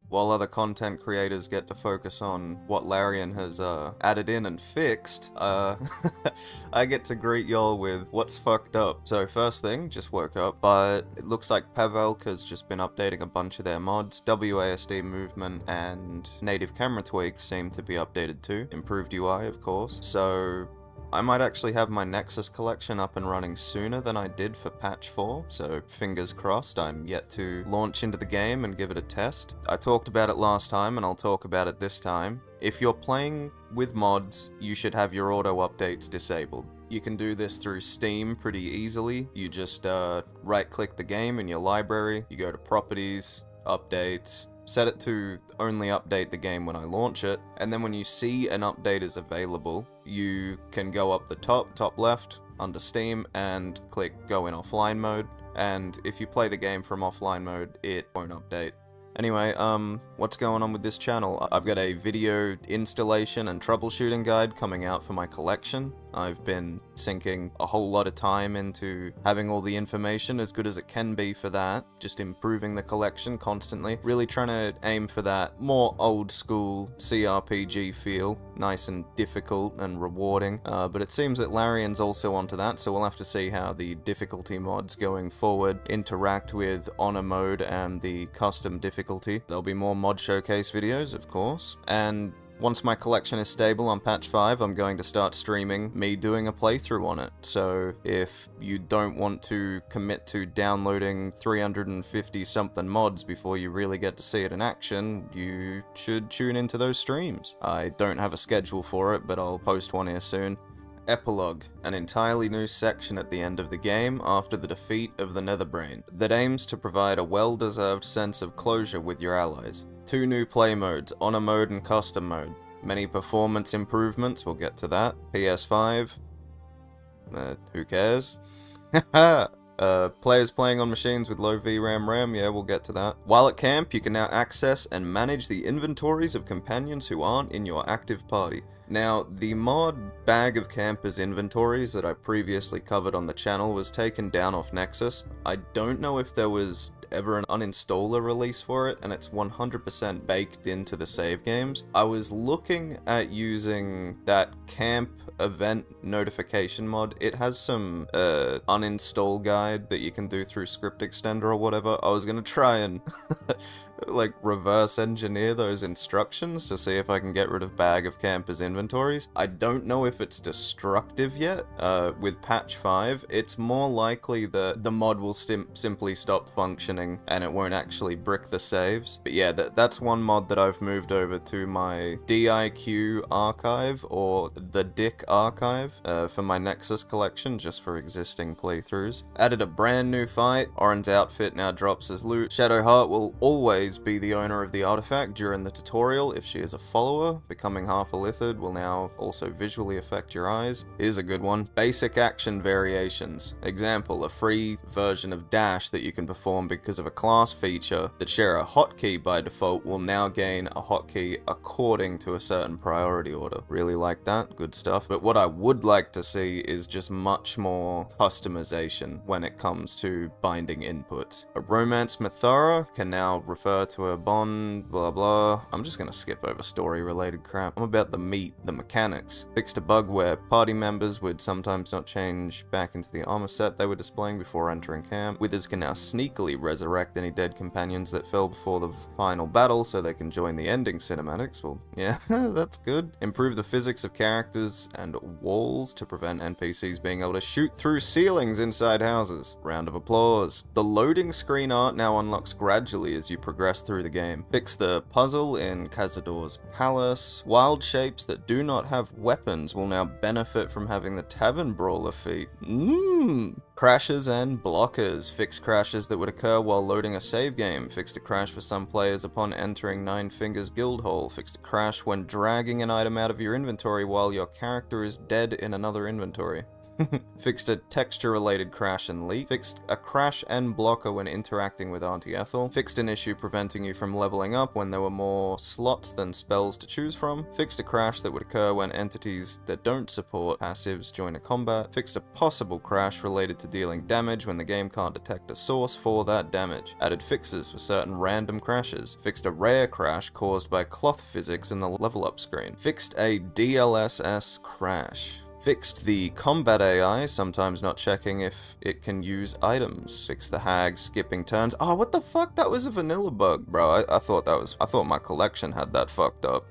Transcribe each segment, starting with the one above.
while other content creators get to focus on what Larian has added in and fixed, I get to greet y'all with what's fucked up. So first thing, just woke up, but it looks like Pavelk has just been updating a bunch of their mods. WASD movement and native camera tweaks seem to be updated too. Improved UI, of course. So I might actually have my Nexus Collection up and running sooner than I did for patch 4, so fingers crossed. I'm yet to launch into the game and give it a test. I talked about it last time and I'll talk about it this time. If you're playing with mods, you should have your auto updates disabled. You can do this through Steam pretty easily. You just right click the game in your library, you go to properties, updates, set it to only update the game when I launch it, and then when you see an update is available, you can go up the top left, under Steam, and click go in offline mode, and if you play the game from offline mode, it won't update. Anyway, what's going on with this channel? I've got a video installation and troubleshooting guide coming out for my collection. I've been sinking a whole lot of time into having all the information as good as it can be for that, just improving the collection constantly, really trying to aim for that more old school CRPG feel, nice and difficult and rewarding, but it seems that Larian's also onto that, so we'll have to see how the difficulty mods going forward interact with honor mode and the custom difficulty. There'll be more mod showcase videos, of course, and once my collection is stable on patch 5, I'm going to start streaming me doing a playthrough on it. So if you don't want to commit to downloading 350 something mods before you really get to see it in action, you should tune into those streams. I don't have a schedule for it, but I'll post one here soon. Epilogue, an entirely new section at the end of the game after the defeat of the Netherbrain, that aims to provide a well-deserved sense of closure with your allies. 2 new play modes, Honor Mode and Custom Mode. Many performance improvements, we'll get to that. PS5. Who cares? Players playing on machines with low VRAM RAM, yeah, we'll get to that. While at camp, you can now access and manage the inventories of companions who aren't in your active party. Now, the mod Bag of Campers inventories that I previously covered on the channel was taken down off Nexus. I don't know if there was ever an uninstaller release for it, and it's 100% baked into the save games. I was looking at using that camp event notification mod. It has some uninstall guide that you can do through script extender or whatever. I was gonna try and like reverse engineer those instructions to see if I can get rid of Bag of Campers inventories. I don't know if it's destructive yet. With patch 5, it's more likely that the mod will simply stop functioning and it won't actually brick the saves. But yeah, that's one mod that I've moved over to my DIQ archive, or the DIC archive, for my Nexus collection, just for existing playthroughs. Added a brand new fight. Orin's outfit now drops as loot. Shadowheart will always be the owner of the artifact during the tutorial if she is a follower. Becoming half a Lithid will now also visually affect your eyes. Here's a good one. Basic action variations. Example, a free version of dash that you can perform because of a class feature that share a hotkey by default will now gain a hotkey according to a certain priority order. Really like that, good stuff. But what I would like to see is just much more customization when it comes to binding inputs. A romance Mithara can now refer to a bond, blah blah. I'm just gonna skip over story related crap. I'm about the meat, the mechanics. Fixed a bug where party members would sometimes not change back into the armor set they were displaying before entering camp. Withers can now sneakily resurrect any dead companions that fell before the final battle so they can join the ending cinematics. Well, yeah, that's good. Improve the physics of characters and walls to prevent NPCs being able to shoot through ceilings inside houses. Round of applause. The loading screen art now unlocks gradually as you progress through the game. Fix the puzzle in Cazador's palace. Wild shapes that do not have weapons will now benefit from having the Tavern Brawler feat. Crashes and blockers. Fix crashes that would occur while loading a save game. Fixed a crash for some players upon entering Nine Fingers Guildhall. Fixed a crash when dragging an item out of your inventory while your character is dead in another inventory. Fixed a texture-related crash and leak. Fixed a crash and blocker when interacting with Auntie Ethel. Fixed an issue preventing you from leveling up when there were more slots than spells to choose from. Fixed a crash that would occur when entities that don't support passives join a combat. Fixed a possible crash related to dealing damage when the game can't detect a source for that damage. Added fixes for certain random crashes. Fixed a rare crash caused by cloth physics in the level up screen. Fixed a DLSS crash. Fixed the combat AI, sometimes not checking if it can use items. Fixed the hag skipping turns. Oh, what the fuck? That was a vanilla bug, bro. I thought my collection had that fucked up.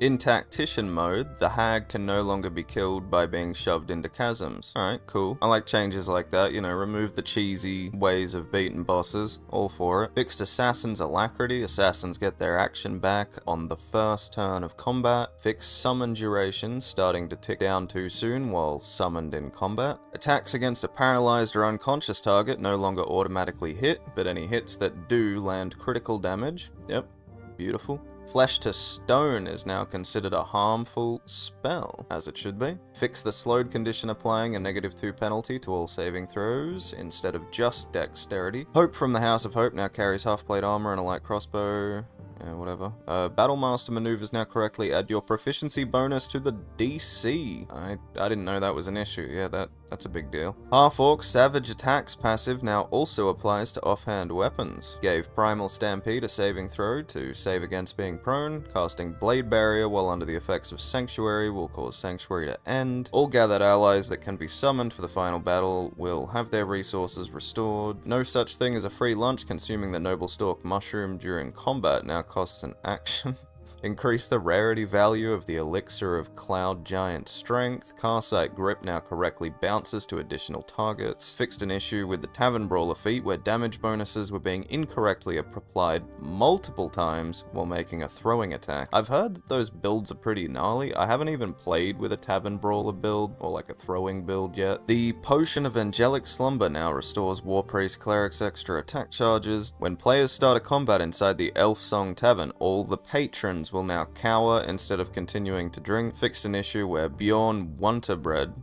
In tactician mode, the hag can no longer be killed by being shoved into chasms. Alright, cool. I like changes like that, you know, remove the cheesy ways of beating bosses. All for it. Fixed assassin's alacrity. Assassins get their action back on the first turn of combat. Fixed summon duration, starting to tick down too soon while summoned in combat. Attacks against a paralyzed or unconscious target no longer automatically hit, but any hits that do land critical damage. Yep, beautiful. Flesh to Stone is now considered a harmful spell, as it should be. Fix the slowed condition applying a -2 penalty to all saving throws, instead of just dexterity. Hope from the House of Hope now carries half-plate armor and a light crossbow. Yeah, whatever. Battlemaster maneuvers now correctly add your proficiency bonus to the DC. I didn't know that was an issue. Yeah, that's a big deal. Half-Orc Savage Attacks passive now also applies to offhand weapons. Gave Primal Stampede a saving throw to save against being prone. Casting Blade Barrier while under the effects of Sanctuary will cause Sanctuary to end. All gathered allies that can be summoned for the final battle will have their resources restored. No such thing as a free lunch. Consuming the Noble Stalk Mushroom during combat now costs an action. Increase the rarity value of the Elixir of Cloud Giant Strength. Carsight Grip now correctly bounces to additional targets. Fixed an issue with the Tavern Brawler feat where damage bonuses were being incorrectly applied multiple times while making a throwing attack. I've heard that those builds are pretty gnarly. I haven't even played with a Tavern Brawler build or like a throwing build yet. The Potion of Angelic Slumber now restores War Priest Cleric's extra attack charges. When players start a combat inside the Elf Song Tavern, all the patrons will now cower instead of continuing to drink. Fixed an issue where Bjorn Wonterbread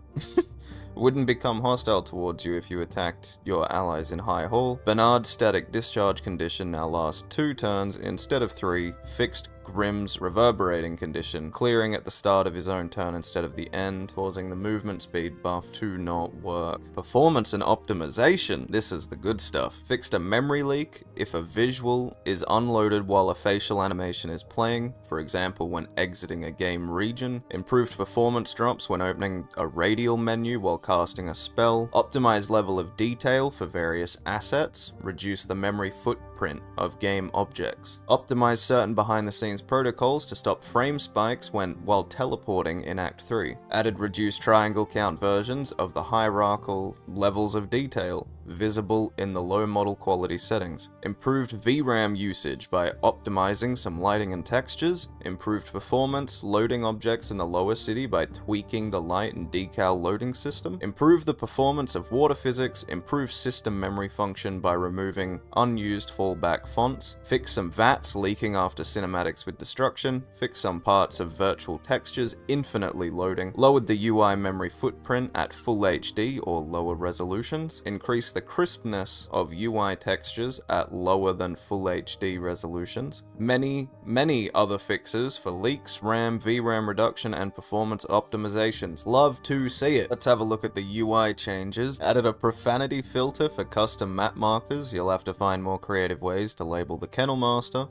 wouldn't become hostile towards you if you attacked your allies in High Hall. Bernard's static discharge condition now lasts 2 turns instead of 3. Fixed Grimm's reverberating condition, clearing at the start of his own turn instead of the end, causing the movement speed buff to not work. Performance and optimization, this is the good stuff. Fixed a memory leak if a visual is unloaded while a facial animation is playing, for example when exiting a game region. Improved performance drops when opening a radial menu while casting a spell. Optimized level of detail for various assets. Reduce the memory footprint of game objects. Optimize certain behind-the-scenes protocols to stop frame spikes while teleporting in Act 3. Added reduced triangle count versions of the hierarchical levels of detail visible in the low model quality settings. Improved VRAM usage by optimizing some lighting and textures. Improved performance loading objects in the lower city by tweaking the light and decal loading system. Improved the performance of water physics. Improved system memory function by removing unused fallback fonts. Fix some VATs leaking after cinematics with destruction. Fix some parts of virtual textures infinitely loading. Lowered the UI memory footprint at full HD or lower resolutions. Increased the crispness of UI textures at lower than full HD resolutions. Many other fixes for leaks, RAM, VRAM reduction, and performance optimizations. Love to see it. Let's have a look at the UI changes. Added a profanity filter for custom map markers. You'll have to find more creative ways to label the Kennel Master.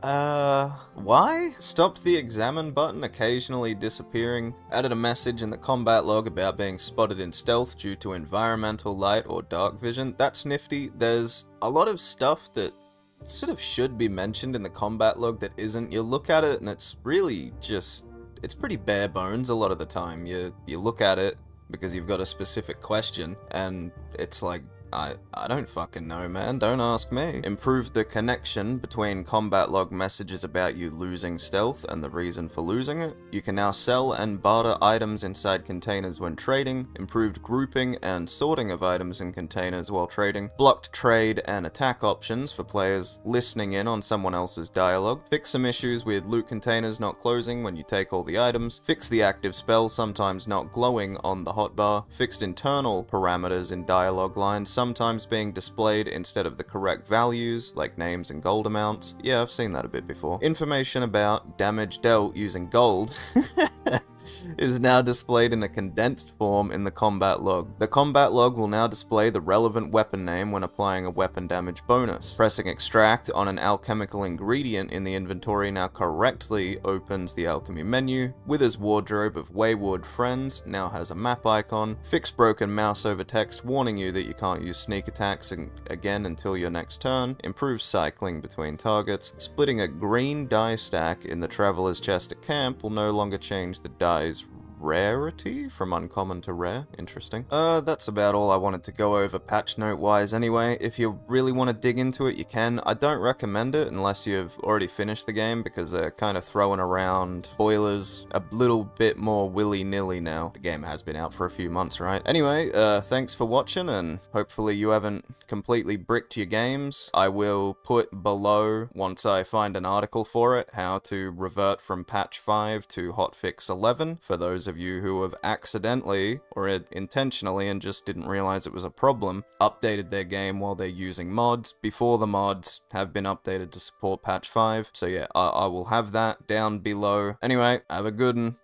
Why? Stopped the examine button occasionally disappearing. Added a message in the combat log about being spotted in stealth due to environmental light or dark vision. That's nifty. There's a lot of stuff that sort of should be mentioned in the combat log that isn't. You look at it and it's really just, it's pretty bare bones a lot of the time. You look at it because you've got a specific question and it's like, I don't fucking know, man. Don't ask me. Improved the connection between combat log messages about you losing stealth and the reason for losing it. You can now sell and barter items inside containers when trading. Improved grouping and sorting of items in containers while trading. Blocked trade and attack options for players listening in on someone else's dialogue. Fix some issues with loot containers not closing when you take all the items. Fix the active spell sometimes not glowing on the hotbar. Fixed internal parameters in dialogue lines sometimes being displayed instead of the correct values, like names and gold amounts. Yeah, I've seen that a bit before. Information about damage dealt using gold is now displayed in a condensed form in the combat log. The combat log will now display the relevant weapon name when applying a weapon damage bonus. Pressing extract on an alchemical ingredient in the inventory now correctly opens the alchemy menu. Wither's wardrobe of wayward friends now has a map icon. Fix broken mouse over text warning you that you can't use sneak attacks again until your next turn. Improve cycling between targets. Splitting a green die stack in the traveler's chest at camp will no longer change the die's rarity from uncommon to rare. Interesting. That's about all I wanted to go over patch note wise anyway. If you really want to dig into it, you can. I don't recommend it unless you've already finished the game, because they're kind of throwing around spoilers a little bit more willy-nilly now. The game has been out for a few months, right? Anyway, thanks for watching, and hopefully you haven't completely bricked your games. I will put below, once I find an article for it, how to revert from patch 5 to hotfix 11 for those of you who have accidentally, or intentionally and just didn't realize it was a problem, updated their game while they're using mods before the mods have been updated to support patch 5. So yeah, I will have that down below. Anyway, have a good one.